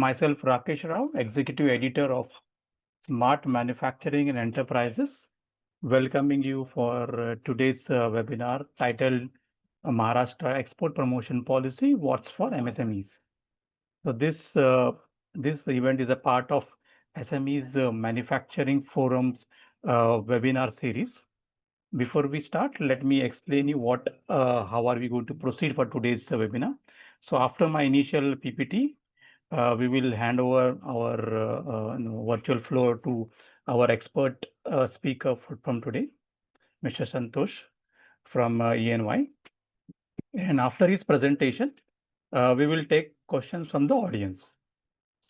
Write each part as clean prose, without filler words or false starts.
Myself, Rakesh Rao, Executive Editor of Smart Manufacturing and Enterprises, welcoming you for today's webinar titled Maharashtra Export Promotion Policy, What's for MSMEs. So this event is a part of SMEs Manufacturing Forum's webinar series. Before we start, let me explain you how are we going to proceed for today's webinar. So after my initial PPT, we will hand over our virtual floor to our expert speaker from today, Mr. Santosh from ENY. And after his presentation, we will take questions from the audience.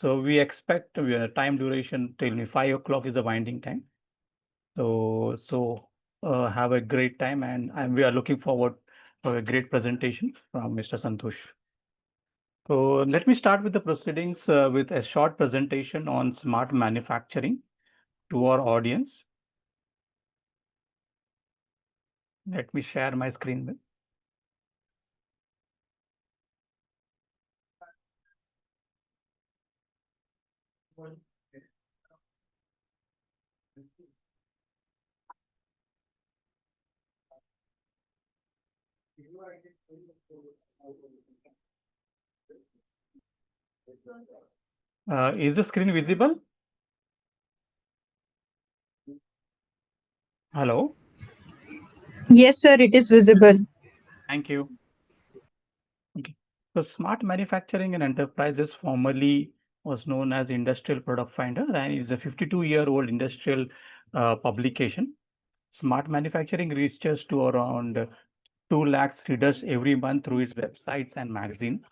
So we expect time duration till 5 o'clock is the winding time. So have a great time, and we are looking forward for a great presentation from Mr. Santosh. So let me start with the proceedings with a short presentation on smart manufacturing to our audience. Let me share my screen with. Is the screen visible? Hello. Yes, sir, it is visible. Thank you. Okay. So smart manufacturing and enterprises formerly was known as Industrial Product Finder and is a 52-year-old industrial publication. Smart manufacturing reaches to around 2 lakhs readers every month through its websites and magazine.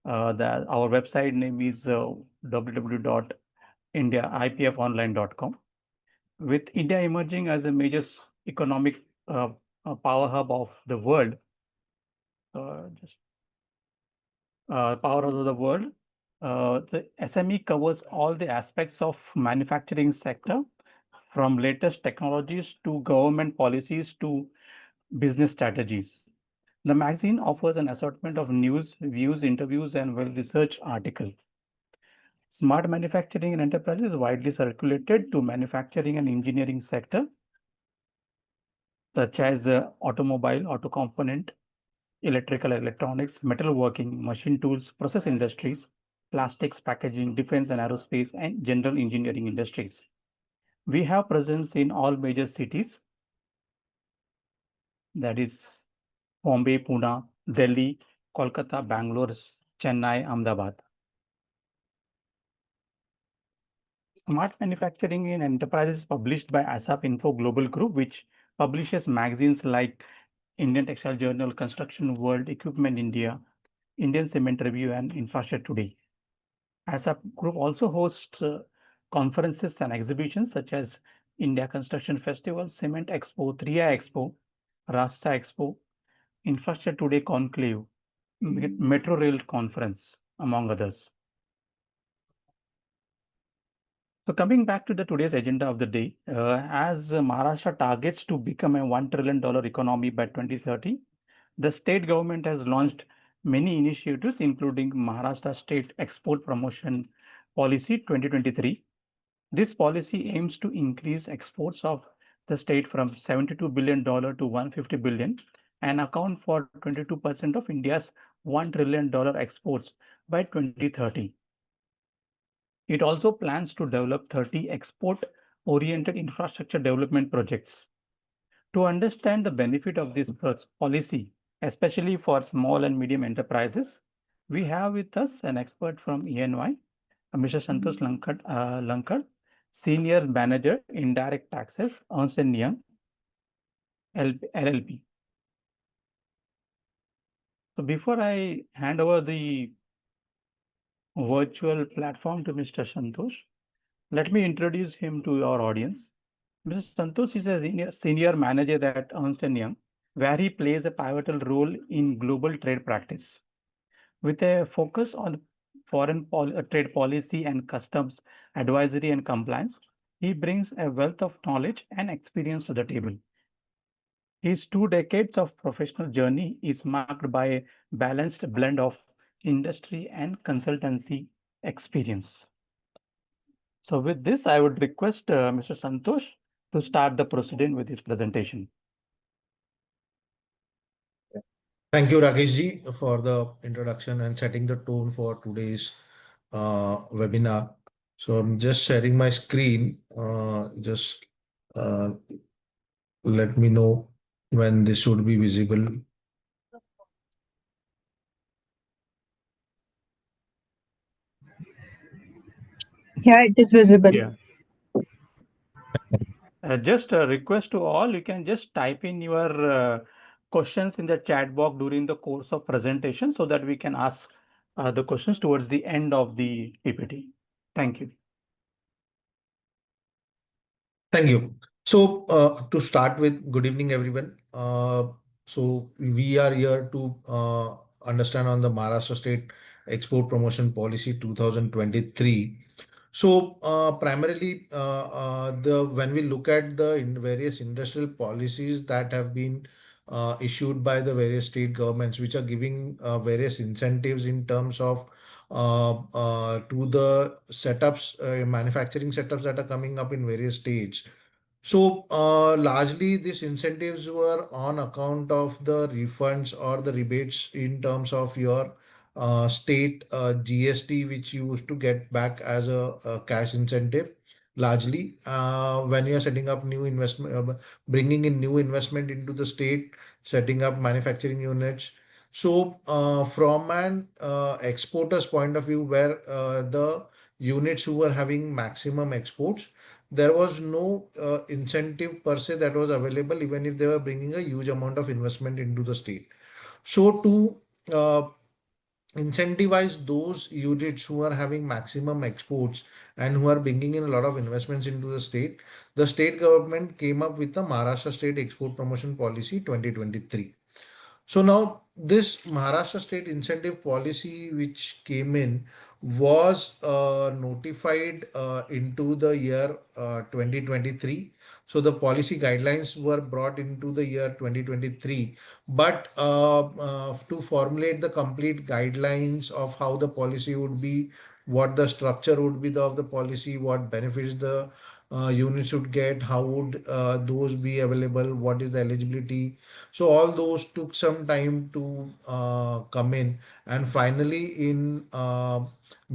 Our website name is www.indiaipfonline.com. With India emerging as a major economic power hub of the world, just power hub of the world, the SME covers all the aspects of manufacturing sector, from latest technologies to government policies to business strategies. The magazine offers an assortment of news, views, interviews, and well-researched articles. Smart manufacturing and enterprises is widely circulated to manufacturing and engineering sector, such as automobile, auto component, electrical, electronics, metalworking, machine tools, process industries, plastics, packaging, defense and aerospace, and general engineering industries. We have presence in all major cities, that is Bombay, Pune, Delhi, Kolkata, Bangalore, Chennai, Ahmedabad. Smart Manufacturing in Enterprises is published by ASAP Info Global Group, which publishes magazines like Indian Textile Journal, Construction World, Equipment India, Indian Cement Review, and Infrastructure Today. ASAP Group also hosts conferences and exhibitions such as India Construction Festival, Cement Expo, 3I Expo, Rasta Expo, Infrastructure Today Conclave, Metro Rail Conference, among others. So coming back to the today's agenda of the day, as Maharashtra targets to become a $1 trillion economy by 2030, the state government has launched many initiatives, including Maharashtra State Export Promotion Policy 2023. This policy aims to increase exports of the state from $72 billion to $150 billion and account for 22% of India's $1 trillion exports by 2030. It also plans to develop 30 export-oriented infrastructure development projects. To understand the benefit of this policy, especially for small and medium enterprises, we have with us an expert from ENY, Mr. Santosh Lankad, Senior Manager, Indirect Taxes, Ernst& Young, LLP. So before I hand over the virtual platform to Mr. Santosh, let me introduce him to our audience. Mr. Santosh is a senior manager at Ernst& Young, where he plays a pivotal role in global trade practice. With a focus on trade policy and customs advisory and compliance, he brings a wealth of knowledge and experience to the table. His 2 decades of professional journey is marked by a balanced blend of industry and consultancy experience. So with this, I would request Mr. Santosh to start the proceeding with his presentation. Thank you, Rakeshji, for the introduction and setting the tone for today's webinar. So I'm just sharing my screen. Just uh, let me know when this should be visible. Yeah, it is visible. Yeah. Just a request to all, you can just type in your questions in the chat box during the course of presentation so that we can ask the questions towards the end of the PPT. Thank you. Thank you. So, to start with, good evening, everyone. So, we are here to understand on the Maharashtra State Export Promotion Policy 2023. So, primarily, the when we look at the various industrial policies that have been issued by the various state governments, which are giving various incentives in terms of to the setups, manufacturing setups that are coming up in various states. So, largely these incentives were on account of the refunds or the rebates in terms of your state GST, which you used to get back as a cash incentive. Largely, when you are setting up new investment, bringing in new investment into the state, setting up manufacturing units. So, from an exporter's point of view, where the units who were having maximum exports, there was no incentive per se that was available, even if they were bringing a huge amount of investment into the state. So to uh, incentivize those units who are having maximum exports and who are bringing in a lot of investments into the state government came up with the Maharashtra State Export Promotion Policy 2023. So now this Maharashtra state incentive policy which came in was notified into the year 2023. So the policy guidelines were brought into the year 2023. But to formulate the complete guidelines of how the policy would be, what the structure would be of the policy, what benefits the unit should get, how would those be available, what is the eligibility, so all those took some time to come in, and finally in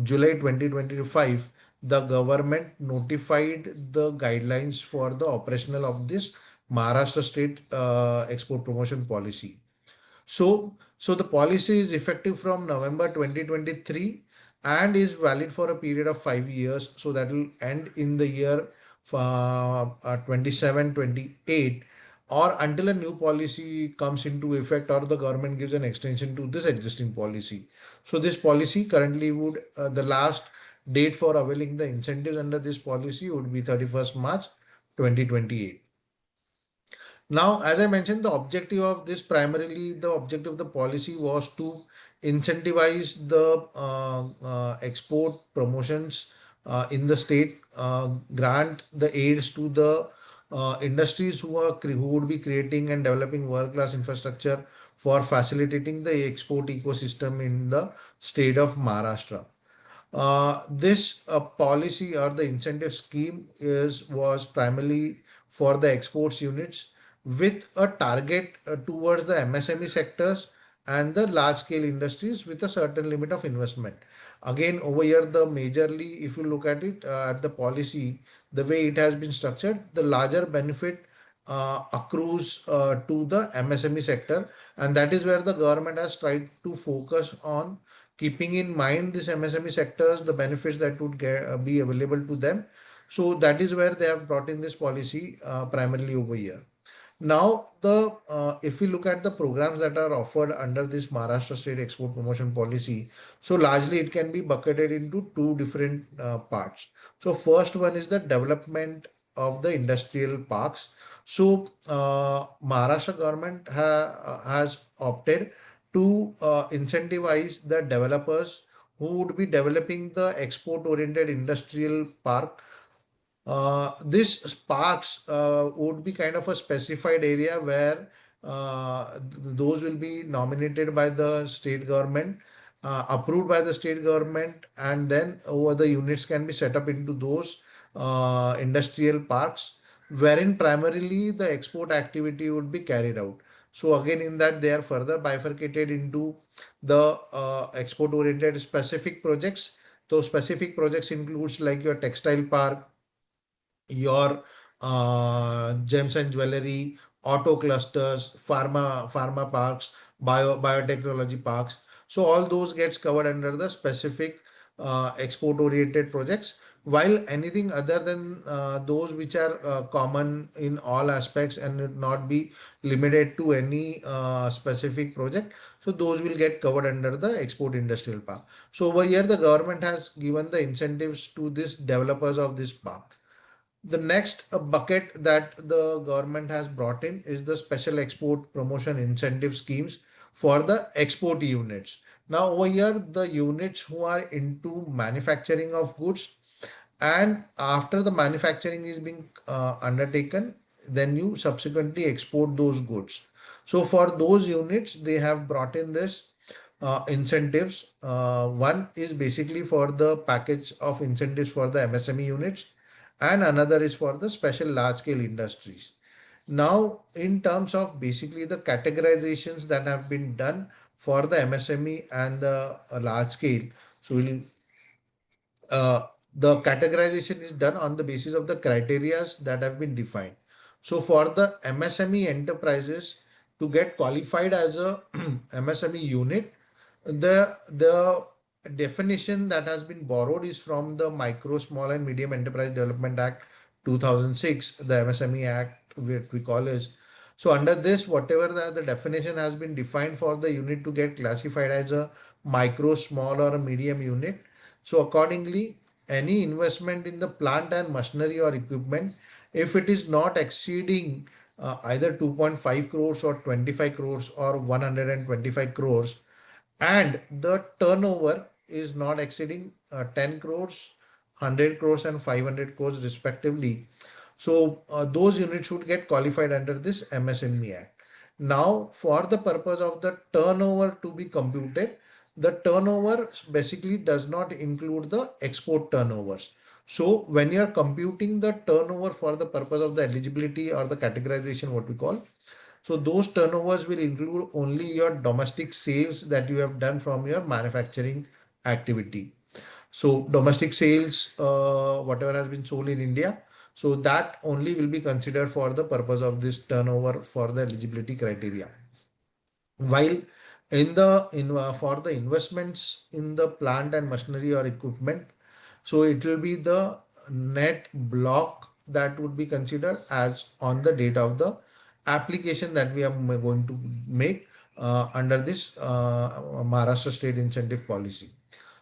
July 2025, the government notified the guidelines for the operational of this Maharashtra State Export Promotion Policy. So the policy is effective from November 2023 and is valid for a period of 5 years. So that will end in the year 27, 28, or until a new policy comes into effect or the government gives an extension to this existing policy. So this policy currently would, the last date for availing the incentives under this policy would be 31st March 2028. Now, as I mentioned, the objective of this, primarily the objective of the policy was to incentivize the export promotions in the state, grant the aids to the industries who would be creating and developing world-class infrastructure for facilitating the export ecosystem in the state of Maharashtra. This policy or the incentive scheme is was primarily for the exports units with a target towards the MSME sectors and the large scale industries with a certain limit of investment. Again, over here, the majorly, if you look at it at the policy, the way it has been structured, the larger benefit accrues to the MSME sector, and that is where the government has tried to focus on, keeping in mind this MSME sectors, the benefits that would be available to them. So that is where they have brought in this policy primarily over here. Now, the if we look at the programs that are offered under this Maharashtra State Export Promotion Policy, so largely it can be bucketed into two different parts. So first one is the development of the industrial parks. So Maharashtra government has opted to incentivize the developers who would be developing the export-oriented industrial park. This parks would be kind of a specified area where those will be nominated by the state government, approved by the state government, and then over the units can be set up into those industrial parks, wherein primarily the export activity would be carried out. So again, in that they are further bifurcated into the export oriented specific projects. Those specific projects includes like your textile park, your gems and jewelry, auto clusters, pharma parks, biotechnology parks. So all those gets covered under the specific export oriented projects. While anything other than those which are common in all aspects and it not be limited to any specific project, so those will get covered under the export industrial park. So over here the government has given the incentives to these developers of this park. The next bucket that the government has brought in is the special export promotion incentive schemes for the export units. Now, over here, the units who are into manufacturing of goods, and after the manufacturing is being undertaken, then you subsequently export those goods. So, for those units, they have brought in this incentives. One is basically for the package of incentives for the MSME units, and another is for the special large scale industries. Now, in terms of basically the categorizations that have been done for the MSME and the large scale, so uh, the categorization is done on the basis of the criterias that have been defined. So for the MSME enterprises to get qualified as a MSME unit, the definition that has been borrowed is from the Micro, Small and Medium Enterprise Development Act 2006, the MSME Act, which we call is. So under this, whatever the definition has been defined for the unit to get classified as a micro, small or a medium unit. So accordingly, any investment in the plant and machinery or equipment, if it is not exceeding either 2.5 crores or 25 crores or 125 crores, and the turnover is not exceeding 10 crores, 100 crores and 500 crores respectively. So those units should get qualified under this MSME Act. Now, for the purpose of the turnover to be computed, the turnover basically does not include the export turnovers. So when you are computing the turnover for the purpose of the eligibility or the categorization, what we call, so those turnovers will include only your domestic sales that you have done from your manufacturing activity. So domestic sales, whatever has been sold in India, so that only will be considered for the purpose of this turnover for the eligibility criteria. While for the investments in the plant and machinery or equipment, so it will be the net block that would be considered as on the date of the application that we are going to make under this Maharashtra State Incentive Policy.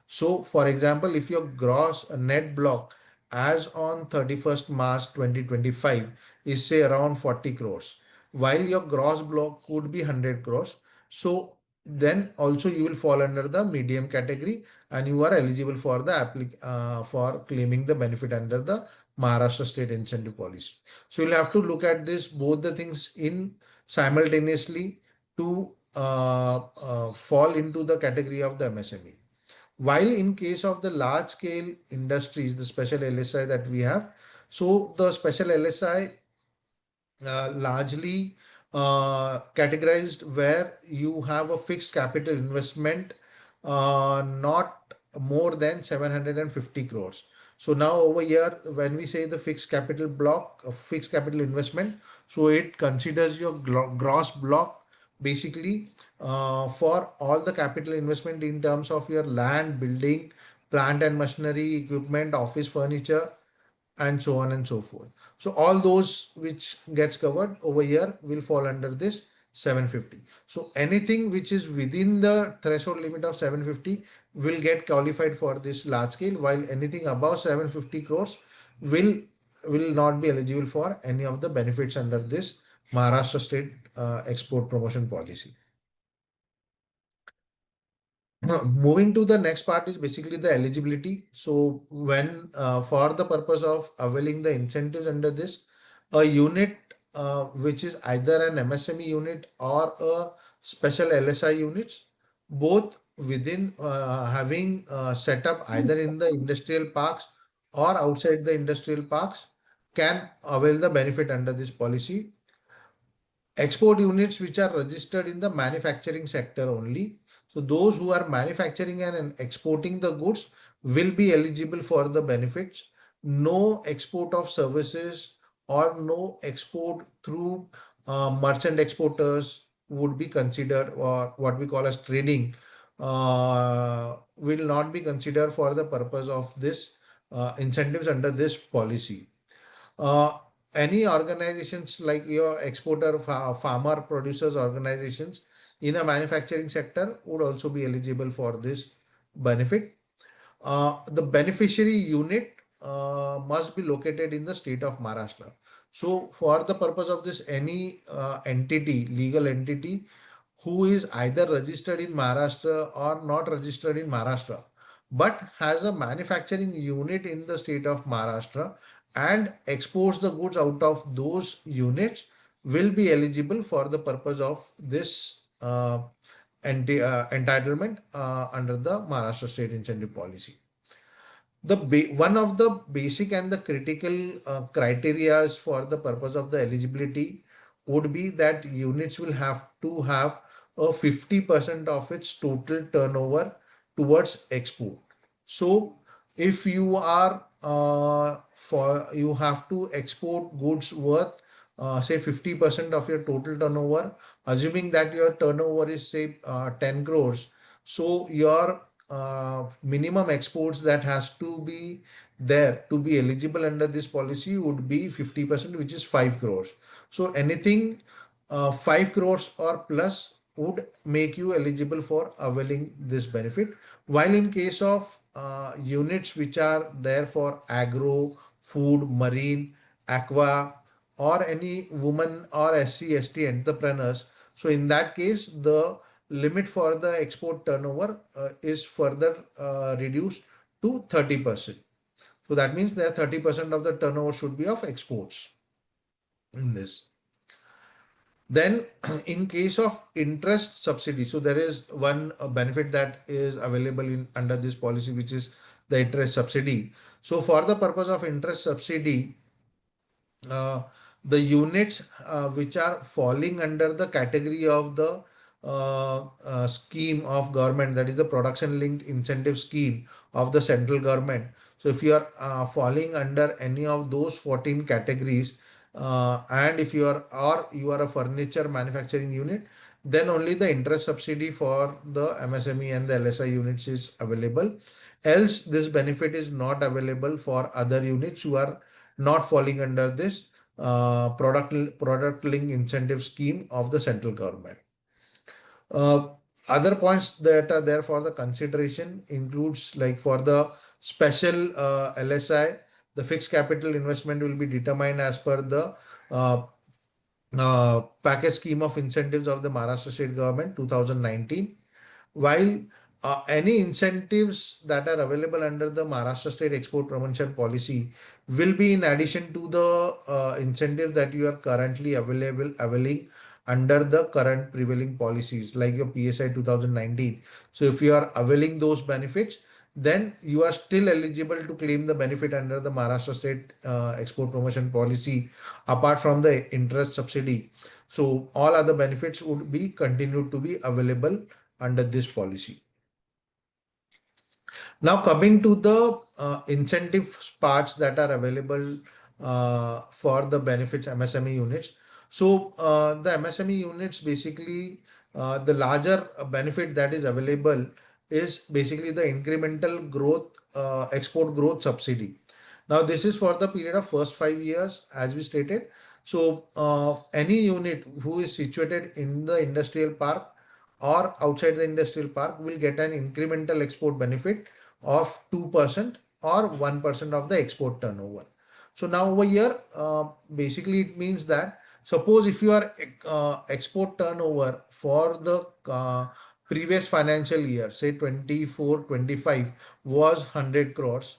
So, for example, if your gross net block as on 31st March 2025 is say around 40 crores, while your gross block could be 100 crores, so then also you will fall under the medium category and you are eligible for the for claiming the benefit under the Maharashtra State Incentive Policy. So you'll have to look at this both the things in simultaneously to fall into the category of the MSME. While in case of the large scale industries, the special LSI that we have, so the special LSI largely categorized where you have a fixed capital investment not more than 750 crores. So now over here, when we say the fixed capital block, fixed capital investment, so it considers your gross block basically for all the capital investment in terms of your land, building, plant and machinery, equipment, office furniture, and so on and so forth. So all those which gets covered over here will fall under this 750. So anything which is within the threshold limit of 750 will get qualified for this large scale, while anything above 750 crores will will not be eligible for any of the benefits under this Maharashtra State Export Promotion Policy. Moving to the next part is basically the eligibility. So when for the purpose of availing the incentives under this, a unit which is either an MSME unit or a special LSI units, both within having set up either in the industrial parks or outside the industrial parks can avail the benefit under this policy. Export units which are registered in the manufacturing sector only. So those who are manufacturing and exporting the goods will be eligible for the benefits. No export of services or no export through merchant exporters would be considered, or what we call as trading will not be considered for the purpose of this incentives under this policy. uh, any organizations like your exporter, farmer producers organizations in a manufacturing sector would also be eligible for this benefit. The beneficiary unit must be located in the state of Maharashtra. So, for the purpose of this, any entity, legal entity, who is either registered in Maharashtra or not registered in Maharashtra, but has a manufacturing unit in the state of Maharashtra and exports the goods out of those units, will be eligible for the purpose of this entitlement under the Maharashtra State Incentive Policy. One of the basic and the critical criterias for the purpose of the eligibility would be that units will have to have a 50% of its total turnover towards export. So if you are for you have to export goods worth say 50% of your total turnover, assuming that your turnover is say 10 crores, so your minimum exports that has to be there to be eligible under this policy would be 50%, which is 5 crores. So anything 5 crores or plus would make you eligible for availing this benefit. While in case of units which are there for agro, food, marine, aqua, or any woman or SC/ST entrepreneurs, so in that case, the limit for the export turnover is further reduced to 30%. So that means that 30% of the turnover should be of exports in this. Then, in case of interest subsidy, so there is one benefit that is available in under this policy, which is the interest subsidy. So, for the purpose of interest subsidy, uh, the units which are falling under the category of the scheme of government, that is the production linked incentive scheme of the central government. So if you are falling under any of those 14 categories, and if you are a furniture manufacturing unit, then only the interest subsidy for the MSME and the LSI units is available. Else this benefit is not available for other units who are not falling under this product link incentive scheme of the central government. Uh, Other points that are there for the consideration includes, like for the special LSI, the fixed capital investment will be determined as per the uh, package scheme of incentives of the Maharashtra state government 2019. While any incentives that are available under the Maharashtra State Export Promotion Policy will be in addition to the incentive that you are currently availing under the current prevailing policies like your PSI 2019. So if you are availing those benefits, then you are still eligible to claim the benefit under the Maharashtra State Export Promotion Policy apart from the interest subsidy. So all other benefits would be continued to be available under this policy. Now coming to the incentive parts that are available for the benefits MSME units. So the MSME units basically the larger benefit that is available is basically the incremental growth export growth subsidy. Now this is for the period of first 5 years as we stated. So any unit who is situated in the industrial park or outside the industrial park will get an incremental export benefit of 2% or 1% of the export turnover. So now over here, basically it means that suppose if your export turnover for the previous financial year, say 24-25 was 100 crores,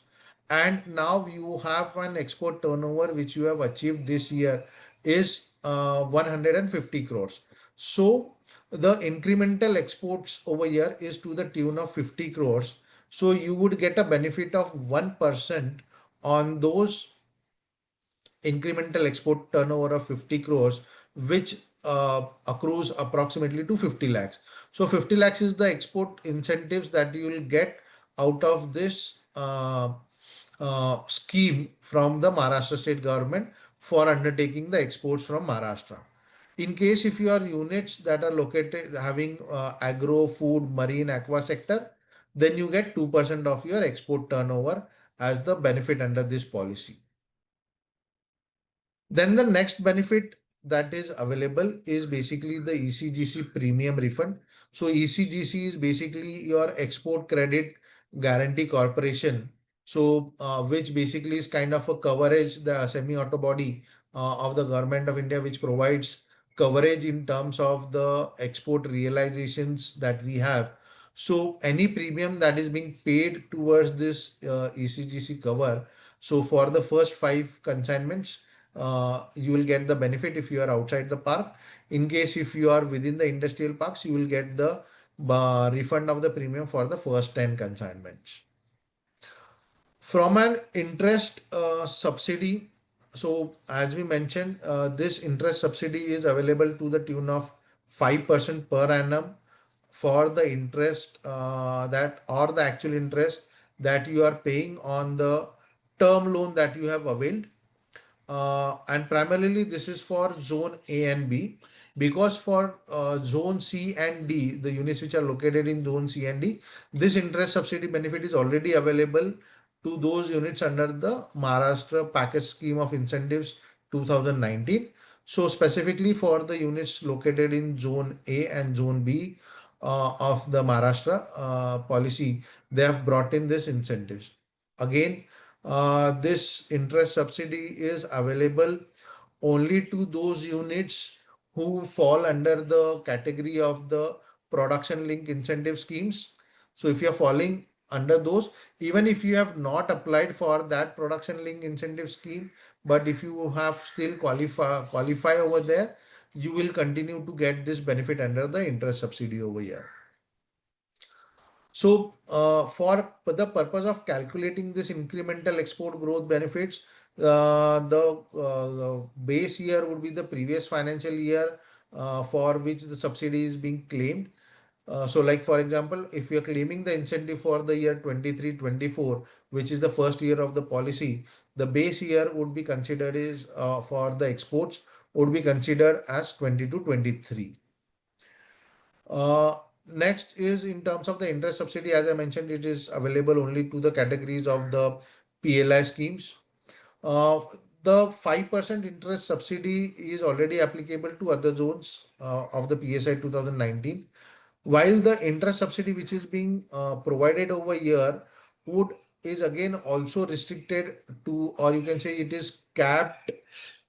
and now you have an export turnover which you have achieved this year is 150 crores. So The incremental exports over here is to the tune of 50 crores. So you would get a benefit of 1% on those incremental export turnover of 50 crores, which accrues approximately to 50 lakhs. So 50 lakhs is the export incentives that you will get out of this scheme from the Maharashtra state government for undertaking the exports from Maharashtra. In case if your units that are located having agro, food, marine, aqua sector, then you get 2% of your export turnover as the benefit under this policy. Then the next benefit that is available is basically the ECGC premium refund. So ECGC is basically your export credit guarantee corporation. So which basically is kind of a coverage, the semi-auto body of the government of India, which provides coverage in terms of the export realizations that we have. So any premium that is being paid towards this ECGC cover. So for the first five consignments, you will get the benefit if you are outside the park. In case if you are within the industrial parks, you will get the refund of the premium for the first 10 consignments. From an interest subsidy, so as we mentioned, this interest subsidy is available to the tune of 5% per annum for the interest that or the actual interest that you are paying on the term loan that you have availed, and primarily this is for zone A and B, because for zone C and D, the units which are located in zone C and D, this interest subsidy benefit is already available to those units under the Maharashtra package scheme of incentives 2019. So specifically for the units located in zone A and zone B of the Maharashtra policy, they have brought in this incentives. Again, this interest subsidy is available only to those units who fall under the category of the production link incentive schemes. So if you are falling under those, even if you have not applied for that production link incentive scheme, but if you have still qualify over there, you will continue to get this benefit under the interest subsidy over here. So, for the purpose of calculating this incremental export growth benefits, the base year would be the previous financial year for which the subsidy is being claimed. So, like for example, if you are claiming the incentive for the year 23-24, which is the first year of the policy, the base year would be considered is for the exports would be considered as 22-23. Uh, Next is in terms of the interest subsidy, as I mentioned, it is available only to the categories of the PLI schemes. Uh, the 5% interest subsidy is already applicable to other zones of the PSI 2019, while the interest subsidy which is being provided over here would is again also restricted to, or you can say it is capped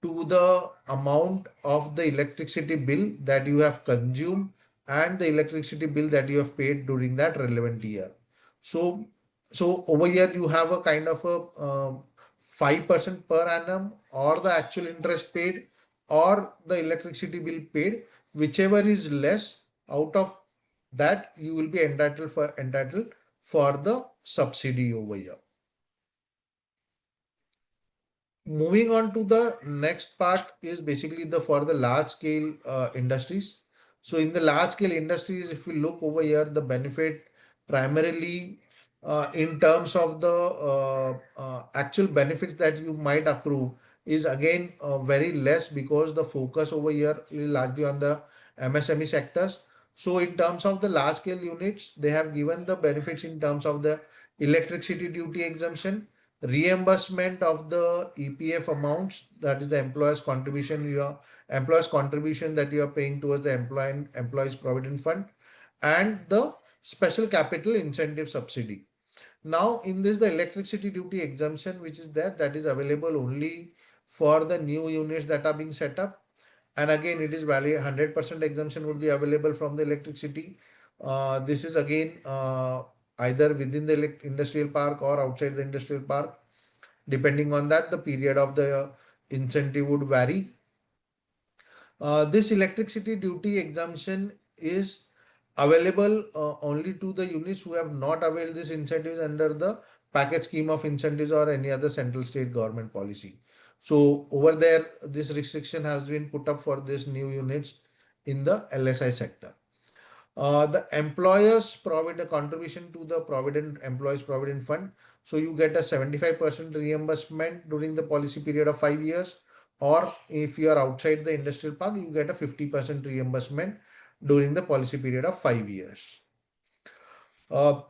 to the amount of the electricity bill that you have consumed and the electricity bill that you have paid during that relevant year. So, so over here you have a kind of a 5% per annum or the actual interest paid or the electricity bill paid, whichever is less out of that you will be entitled for the subsidy over here. Moving on to the next part is basically the for the large scale industries. So in the large scale industries, if we look over here, the benefit primarily in terms of the actual benefits that you might accrue is again very less, because the focus over here is largely on the MSME sectors. So in terms of the large scale units, they have given the benefits in terms of the electricity duty exemption, reimbursement of the EPF amounts, that is the employer's contribution that you are paying towards the employees provident fund, and the special capital incentive subsidy. Now in this, the electricity duty exemption which is there, that is available only for the new units that are being set up, and again it is valid. 100% exemption would be available from the electricity. This is again either within the industrial park or outside the industrial park. Depending on that, the period of the incentive would vary. This electricity duty exemption is available only to the units who have not availed this incentives under the package scheme of incentives or any other central state government policy. So over there, this restriction has been put up for these new units in the LSI sector. The employers provide a contribution to the Provident Employees Provident Fund. So you get a 75% reimbursement during the policy period of 5 years, or if you are outside the industrial park, you get a 50% reimbursement during the policy period of 5 years. Uh,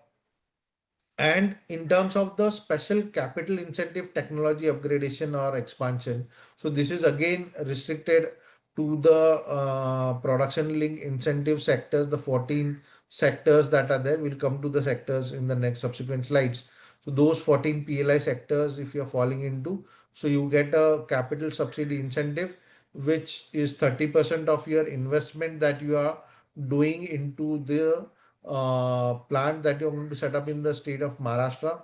and in terms of the special capital incentive technology upgradation or expansion, so this is again restricted to the production link incentive sectors, the 14 sectors that are there. We'll come to the sectors in the next subsequent slides. So those 14 PLI sectors, if you're falling into, so you get a capital subsidy incentive, which is 30% of your investment that you are doing into the plant that you're going to set up in the state of Maharashtra.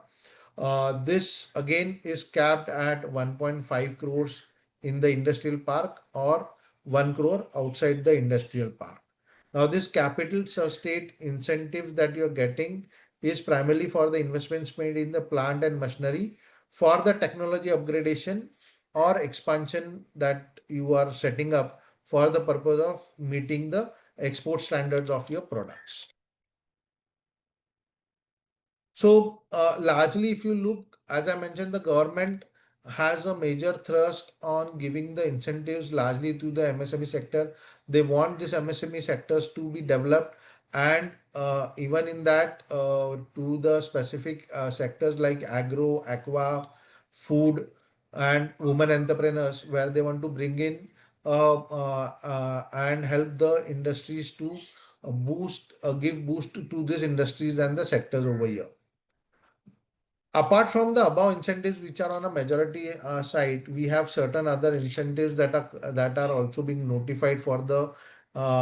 This again is capped at 1.5 crores in the industrial park or 1 crore outside the industrial park. Now, this capital state incentive that you're getting is primarily for the investments made in the plant and machinery for the technology upgradation or expansion that you are setting up for the purpose of meeting the export standards of your products. So, largely, if you look, as I mentioned, the government has a major thrust on giving the incentives largely to the MSME sector. They want this MSME sectors to be developed, and even in that, to the specific sectors like agro, aqua, food, and women entrepreneurs, where they want to bring in and help the industries to give boost to these industries and the sectors over here. Apart from the above incentives, which are on a majority side, we have certain other incentives that are also being notified for the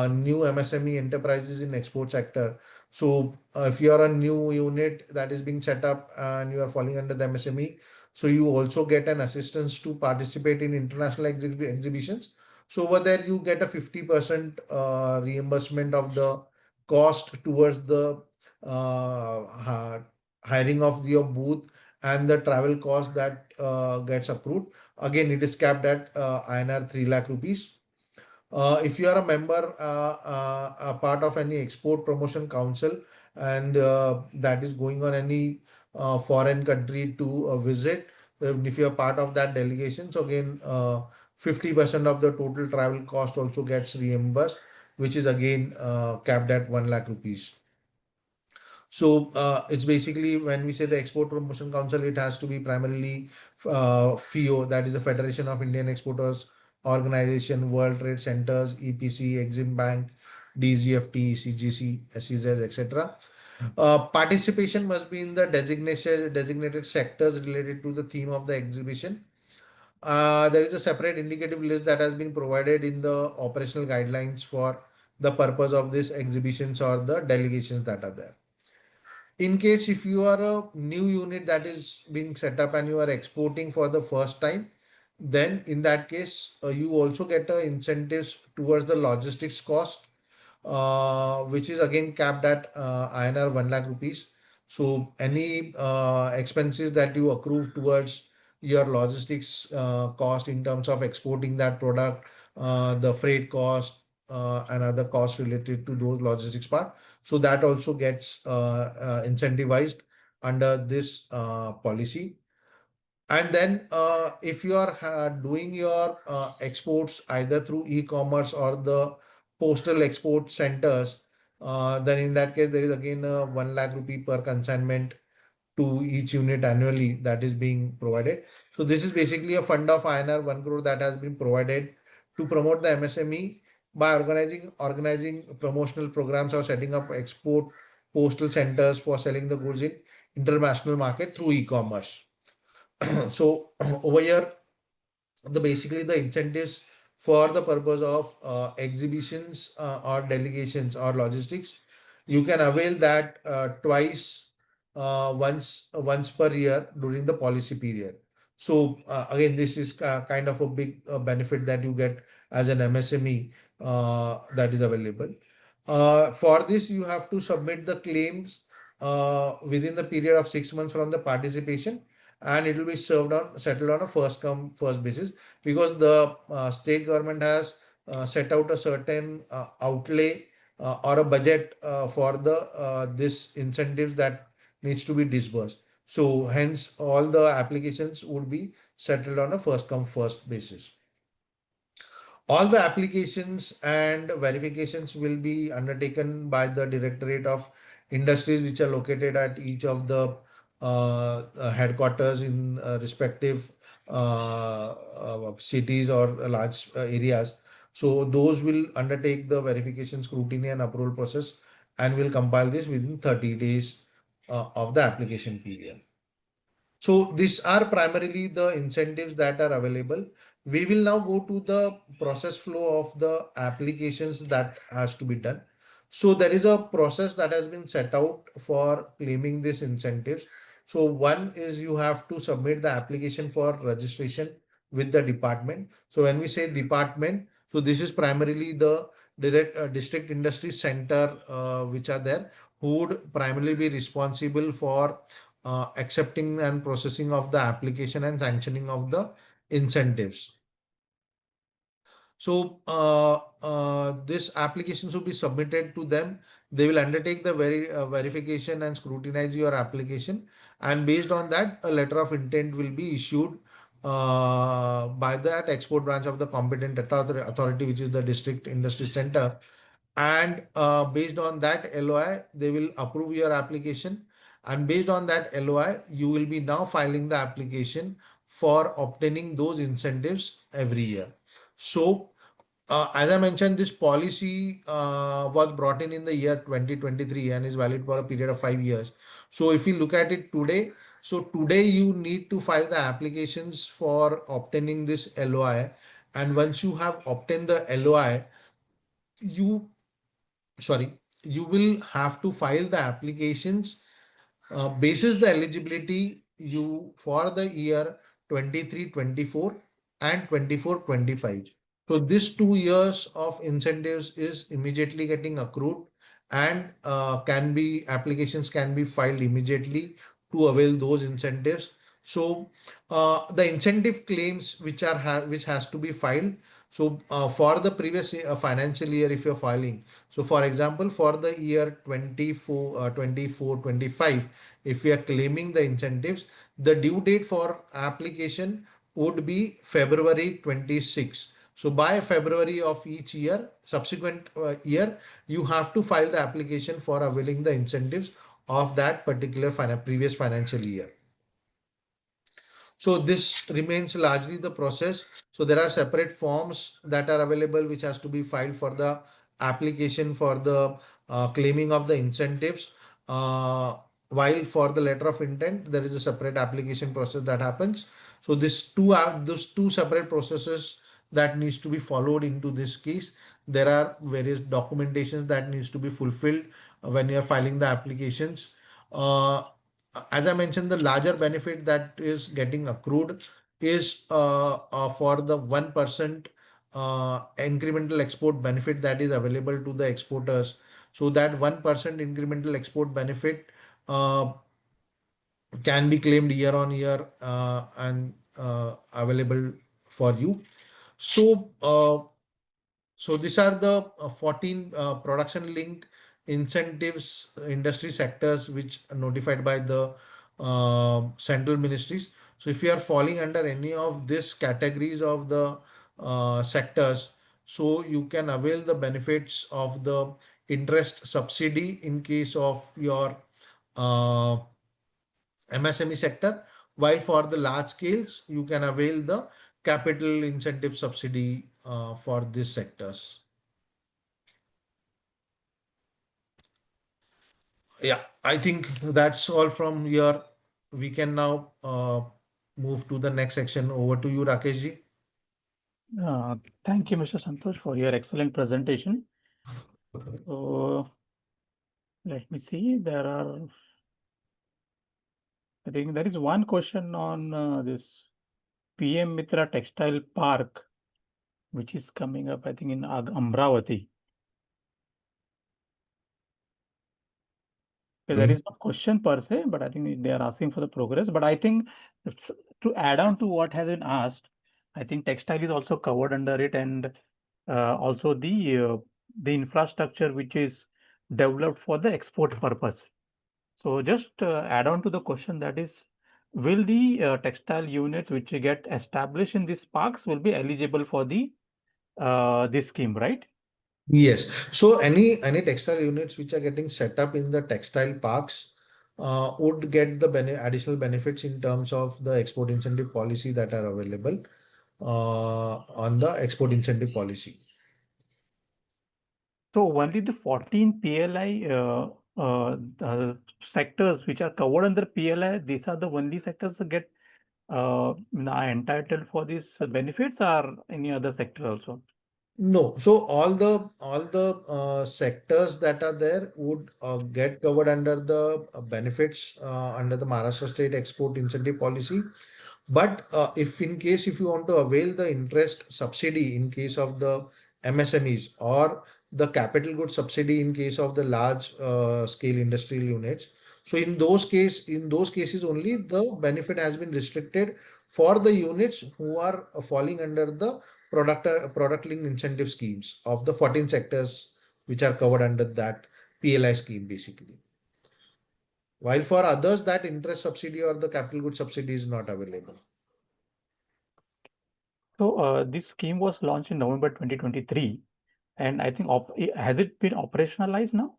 new MSME enterprises in export sector. So if you are a new unit that is being set up and you are falling under the MSME, so you also get an assistance to participate in international exhibitions. So over there, you get a 50% reimbursement of the cost towards the hiring of your booth and the travel cost that gets approved. Again, it is capped at INR 3 lakh rupees. If you are a member, a part of any export promotion council, and that is going on any foreign country to visit, if you are part of that delegation, so again, 50% of the total travel cost also gets reimbursed, which is again capped at 1 lakh rupees. So it's basically when we say the Export Promotion Council, it has to be primarily FIO, that is the Federation of Indian Exporters Organization, World Trade Centers, EPC, Exim Bank, DGFT, CGC, SEZ, etc. Participation must be in the designated sectors related to the theme of the exhibition. There is a separate indicative list that has been provided in the operational guidelines for the purpose of these exhibitions or the delegations that are there. In case if you are a new unit that is being set up and you are exporting for the first time, then in that case you also get incentives towards the logistics cost, which is again capped at INR 1 lakh rupees. So any expenses that you accrue towards your logistics cost in terms of exporting that product, the freight cost, and other costs related to those logistics part. So that also gets incentivized under this policy. And then if you are doing your exports either through e-commerce or the postal export centers, then in that case, there is again a 1 lakh rupee per consignment to each unit annually that is being provided. So this is basically a fund of INR 1 crore that has been provided to promote the MSME by organizing promotional programs or setting up export postal centers for selling the goods in international market through e-commerce. So over here, basically the incentives for the purpose of exhibitions or delegations or logistics, you can avail that twice, once per year during the policy period. So again, this is kind of a big benefit that you get as an MSME that is available. For this, you have to submit the claims within the period of 6 months from the participation, and it will be served on settled on a first come first basis, because the state government has set out a certain outlay or a budget for the this incentives that needs to be disbursed. So hence all the applications would be settled on a first come first basis. All the applications and verifications will be undertaken by the Directorate of Industries, which are located at each of the headquarters in respective cities or large areas. So those will undertake the verification, scrutiny, and approval process, and will compile this within 30 days of the application period. So these are primarily the incentives that are available. We will now go to the process flow of the applications that has to be done. So there is a process that has been set out for claiming these incentives. So one is you have to submit the application for registration with the department. So when we say department, so this is primarily the district industry center which are there, who would primarily be responsible for accepting and processing of the application and sanctioning of the incentives. So this application should be submitted to them. They will undertake the verification and scrutinize your application, and based on that, a letter of intent will be issued by that export branch of the competent authority, which is the district industry center. And based on that LOI, they will approve your application. And based on that LOI, you will be now filing the application for obtaining those incentives every year. So, as I mentioned, this policy was brought in the year 2023 and is valid for a period of 5 years. So, if you look at it today, so today you need to file the applications for obtaining this LOI. And once you have obtained the LOI, you sorry, you will have to file the applications basis the eligibility you for the year 23-24 and 24-25. So this 2 years of incentives is immediately getting accrued, and can be applications can be filed immediately to avail those incentives. So the incentive claims which are which has to be filed. So for the previous financial year, if you're filing, so for example, for the year 24-25, if we are claiming the incentives, the due date for application would be February 26. So by February of each year, subsequent year, you have to file the application for availing the incentives of that particular previous financial year. So this remains largely the process. So there are separate forms that are available which has to be filed for the application for the claiming of the incentives. While for the letter of intent, there is a separate application process that happens. So those two separate processes that needs to be followed into this case. There are various documentations that needs to be fulfilled when you are filing the applications. Uh, as I mentioned, the larger benefit that is getting accrued is for the 1% incremental export benefit that is available to the exporters. So that 1% incremental export benefit uh, can be claimed year on year and available for you. So so these are the 14 production linked incentives industry sectors which are notified by the central ministries. So if you are falling under any of these categories of the sectors, so you can avail the benefits of the interest subsidy in case of your uh, MSME sector, while for the large scales, you can avail the capital incentive subsidy for these sectors. Yeah, I think that's all from here. We can now move to the next section. Over to you, Rakesh ji. Uh, Thank you, Mr. Santosh, for your excellent presentation. So let me see. I think there is one question on this PM Mitra Textile Park, which is coming up, I think, in Amravati. Okay, there is no question per se, but I think they are asking for the progress. But I think if- to add on to what has been asked, I think textile is also covered under it, and also the infrastructure which is developed for the export purpose. So just add on to the question, that is, will the textile units which get established in these parks will be eligible for the this scheme, right? Yes. So any textile units which are getting set up in the textile parks would get the additional benefits in terms of the export incentive policy that are available on the export incentive policy. So only the 14 PLI sectors which are covered under PLI, these are the only sectors that get are entitled for these benefits, or any other sector also? No, so all the sectors that are there would get covered under the benefits under the Maharashtra State Export Incentive Policy. But if in case if you want to avail the interest subsidy in case of the MSMEs or the capital goods subsidy in case of the large scale industrial units, so in those cases only the benefit has been restricted for the units who are falling under the product linked incentive schemes of the 14 sectors which are covered under that PLI scheme basically. While for others that interest subsidy or the capital goods subsidy is not available. So this scheme was launched in November 2023, and I think has it been operationalized now?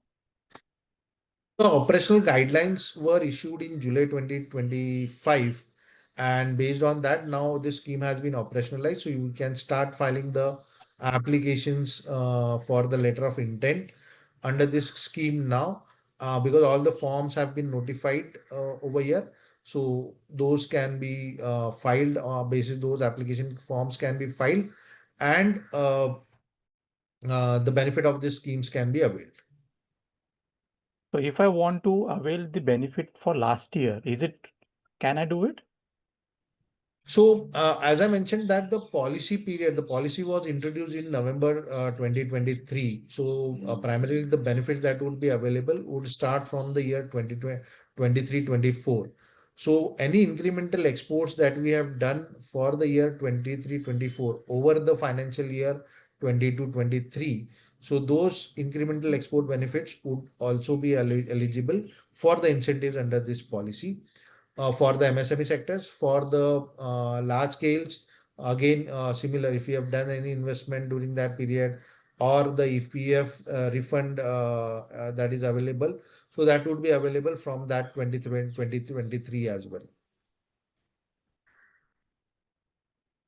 The operational guidelines were issued in July 2025, and based on that, now this scheme has been operationalized. So you can start filing the applications for the letter of intent under this scheme now, because all the forms have been notified over here. So those can be filed basis those application forms can be filed, and the benefit of these schemes can be availed. So if I want to avail the benefit for last year, can I do it? So, as I mentioned that the policy was introduced in November 2023. So, primarily the benefits that would be available would start from the year 2023-24. So, any incremental exports that we have done for the year 23-24 over the financial year 22-23, so those incremental export benefits would also be eligible for the incentives under this policy for the MSME sectors. For the large scales, again, similar, if you have done any investment during that period or the EPF refund that is available, so that would be available from that 2023 as well.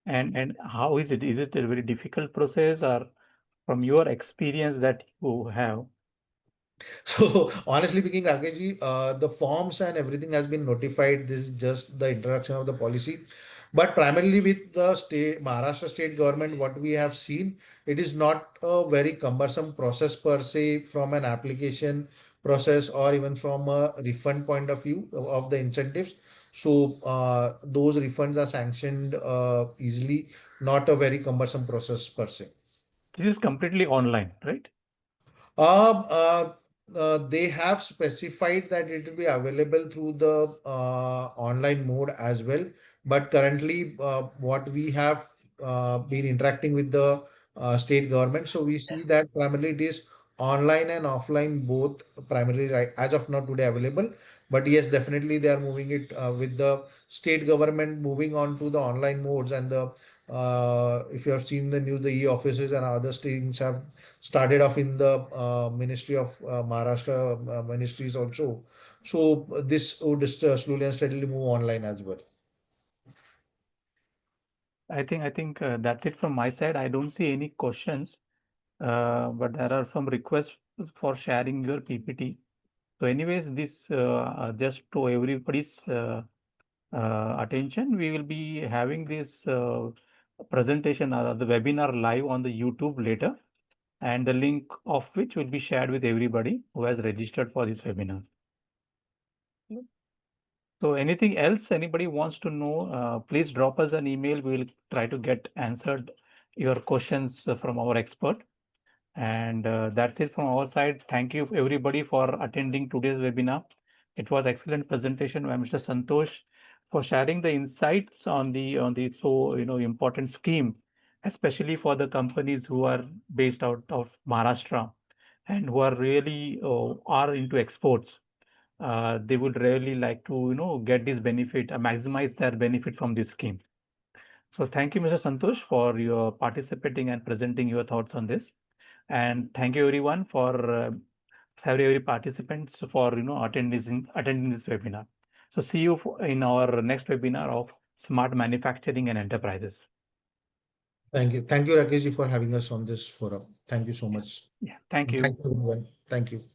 And how is it? Is it a very difficult process, or from your experience that you have? So honestly speaking, Rakeshji, the forms and everything has been notified. This is just the introduction of the policy. But primarily with the state Maharashtra state government, what we have seen, it is not a very cumbersome process per se from an application process or even from a refund point of view of the incentives. So those refunds are sanctioned easily, not a very cumbersome process per se. This is completely online, right? Um, uh, they have specified that it will be available through the online mode as well. But currently, what we have been interacting with the state government, so we see that primarily it is online and offline both primarily right as of now today available. But yes, definitely they are moving it with the state government moving on to the online modes and the if you have seen the news, the e-offices and other things have started off in the Ministry of Maharashtra ministries also. So this would slowly and steadily move online as well. I think that's it from my side. I don't see any questions, but there are some requests for sharing your PPT. So, anyways, this just to everybody's attention, we will be having this presentation, the webinar live on the YouTube later, and the link of which will be shared with everybody who has registered for this webinar. So anything else anybody wants to know, please drop us an email. We will try to get answered your questions from our expert. And that's it from our side. Thank you everybody for attending today's webinar. It was excellent presentation by Mr. Santosh for sharing the insights on the so important scheme, especially for the companies who are based out of Maharashtra and who are really are into exports. They would really like to get this benefit, maximize their benefit from this scheme. So thank you, Mr. Santosh, for your participating and presenting your thoughts on this. And thank you everyone for every participants for attending this webinar. So see you in our next webinar of smart manufacturing and enterprises. Thank you. Thank you, Rakesh ji, for having us on this forum. Thank you so Yeah, much. yeah. Thank And thank you. you, everyone. Thank you.